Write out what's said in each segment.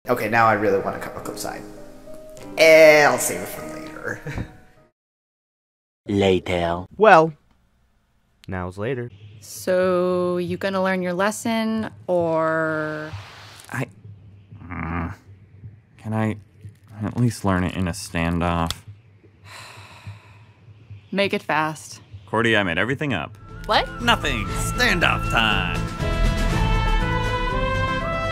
Okay, now I really want to cover Cliffside. I'll save it for later. Later. Well, now's later. So, you gonna learn your lesson, or... Can I at least learn it in a standoff? Make it fast. Cordy, I made everything up. What? Nothing! Standoff time!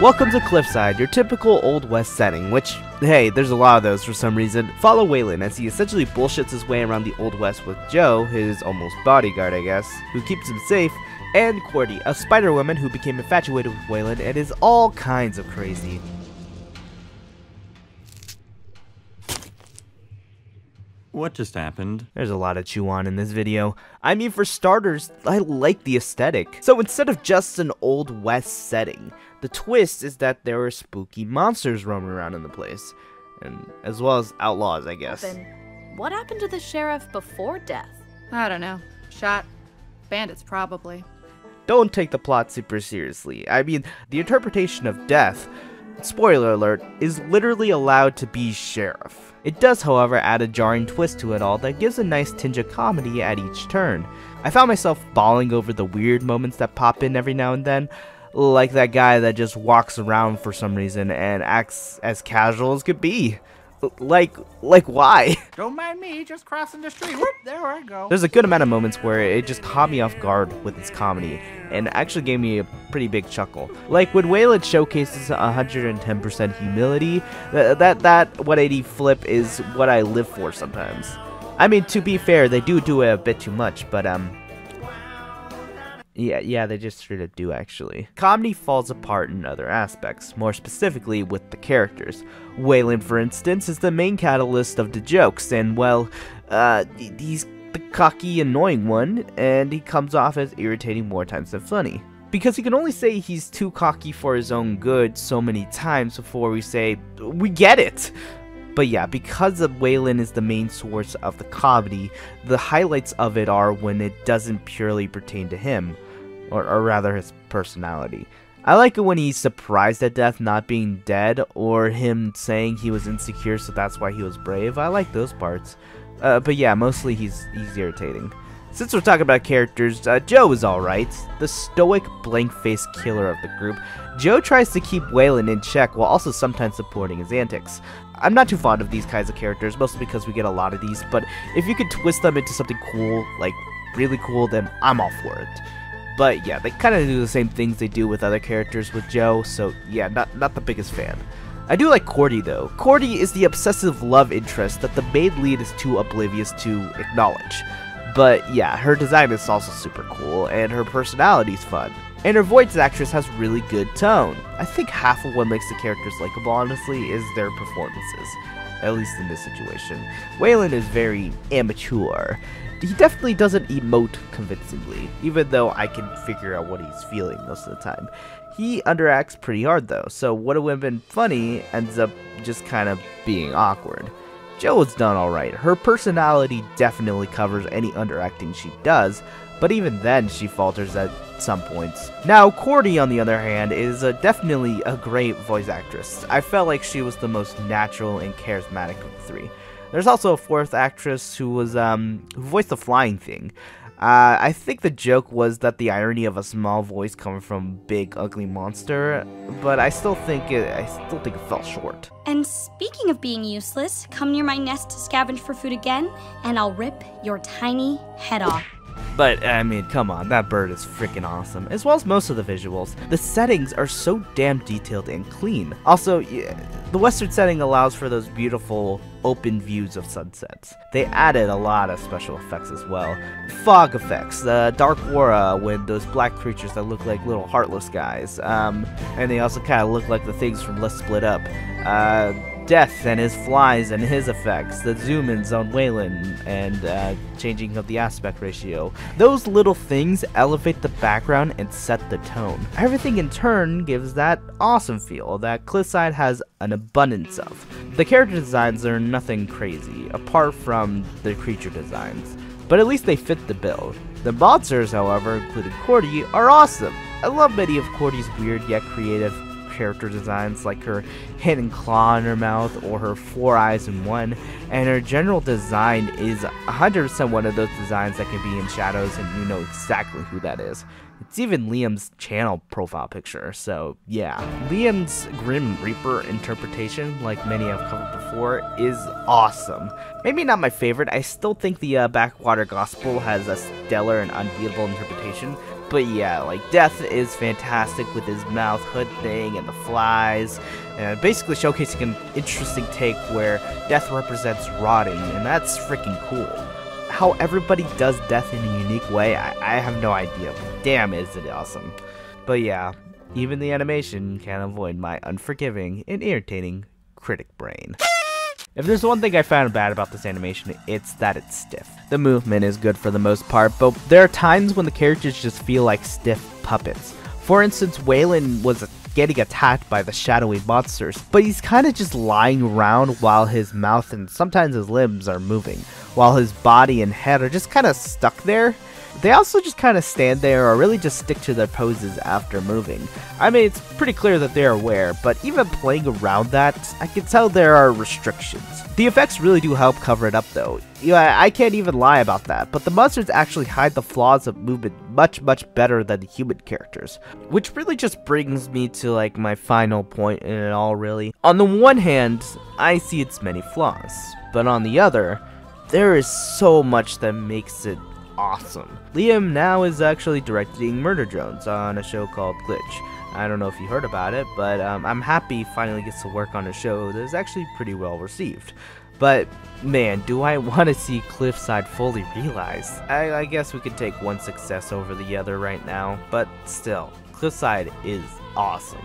Welcome to Cliffside, your typical Old West setting, which, hey, there's a lot of those for some reason. Follow Waylon as he essentially bullshits his way around the Old West with Joe, his almost bodyguard I guess, who keeps him safe, and Cordy, a spider woman who became infatuated with Waylon and is all kinds of crazy. What just happened? There's a lot to chew on in this video. I mean, for starters, I like the aesthetic. So instead of just an Old West setting, the twist is that there are spooky monsters roaming around in the place. And as well as outlaws, I guess. What happened to the sheriff before death? I don't know. Shot. Bandits, probably. Don't take the plot super seriously. I mean, the interpretation of death, spoiler alert, is literally allowed to be sheriff. It does, however, add a jarring twist to it all that gives a nice tinge of comedy at each turn. I found myself bawling over the weird moments that pop in every now and then, like that guy that just walks around for some reason and acts as casual as could be. Like why? Don't mind me, just crossing the street. Whoop, there I go. There's a good amount of moments where it just caught me off guard with its comedy, and actually gave me a pretty big chuckle. Like when Waylon showcases 110% humility, that 180 flip is what I live for sometimes. I mean, to be fair, they do it a bit too much, but yeah, they just straight up do, actually. Comedy falls apart in other aspects, more specifically with the characters. Waylon, for instance, is the main catalyst of the jokes, and, well, he's the cocky, annoying one, and he comes off as irritating more times than funny. Because he can only say he's too cocky for his own good so many times before we say, we get it! But yeah, because Waylon is the main source of the comedy, the highlights of it are when it doesn't purely pertain to him. Or rather his personality. I like it when he's surprised at death not being dead, or him saying he was insecure so that's why he was brave. I like those parts. But yeah, mostly he's irritating. Since we're talking about characters, Joe is alright. The stoic, blank-faced killer of the group, Joe tries to keep Waylon in check while also sometimes supporting his antics. I'm not too fond of these kinds of characters, mostly because we get a lot of these, but if you could twist them into something cool, like really cool, then I'm all for it. But yeah, they kind of do the same things they do with other characters with Joe, so yeah, not the biggest fan. I do like Cordy though. Cordy is the obsessive love interest that the main lead is too oblivious to acknowledge. But yeah, her design is also super cool, and her personality's fun. And her voice actress has really good tone. I think half of what makes the characters likable, honestly, is their performances. At least in this situation. Waylon is very immature. He definitely doesn't emote convincingly, even though I can figure out what he's feeling most of the time. He underacts pretty hard though, so what would have been funny ends up just kind of being awkward. Jo is done alright. Her personality definitely covers any underacting she does, but even then she falters at some points. Now, Cordy, on the other hand, is definitely a great voice actress. I felt like she was the most natural and charismatic of the three. There's also a fourth actress who was who voiced the flying thing. I think the joke was that the irony of a small voice coming from big ugly monster, but I still think it fell short. And speaking of being useless, come near my nest to scavenge for food again, and I'll rip your tiny head off. But, I mean, come on, that bird is freaking awesome, as well as most of the visuals. The settings are so damn detailed and clean. Also, yeah, the western setting allows for those beautiful open views of sunsets. They added a lot of special effects as well. Fog effects, the dark aura with those black creatures that look like little heartless guys, and they also kind of look like the things from Let's Split Up. Death and his flies and his effects, the zoom-ins on Waylon, and changing of the aspect ratio. Those little things elevate the background and set the tone. Everything in turn gives that awesome feel that Cliffside has an abundance of. The character designs are nothing crazy, apart from the creature designs, but at least they fit the bill. The monsters, however, including Cordy, are awesome. I love many of Cordy's weird yet creative character designs, like her hidden claw in her mouth or her 4 eyes in one, and her general design is 100% one of those designs that can be in shadows and you know exactly who that is. It's even Liam's channel profile picture, so yeah. Liam's Grim Reaper interpretation, like many I've covered before, is awesome. Maybe not my favorite. I still think the Backwater Gospel has a stellar and unbeatable interpretation, but yeah, like Death is fantastic with his mouth hood thing and the flies, and basically showcasing an interesting take where Death represents rotting, and that's freaking cool. How everybody does Death in a unique way, I have no idea. Damn, is it awesome. But yeah, even the animation can't avoid my unforgiving and irritating critic brain. If there's one thing I found bad about this animation, it's that it's stiff. The movement is good for the most part, but there are times when the characters just feel like stiff puppets. For instance, Waylon was getting attacked by the shadowy monsters, but he's kind of just lying around while his mouth and sometimes his limbs are moving, while his body and head are just kind of stuck there. They also just kind of stand there or really just stick to their poses after moving. I mean, it's pretty clear that they're aware, but even playing around that, I can tell there are restrictions. The effects really do help cover it up though. Yeah, I can't even lie about that, but the monsters actually hide the flaws of movement much better than the human characters. Which really just brings me to like my final point in it all really. On the one hand, I see its many flaws, but on the other, there is so much that makes it awesome. Liam now is actually directing Murder Drones on a show called Glitch. I don't know if you heard about it, but I'm happy he finally gets to work on a show that is actually pretty well received. But man, do I want to see Cliffside fully realized. I guess we could take one success over the other right now, but still, Cliffside is awesome.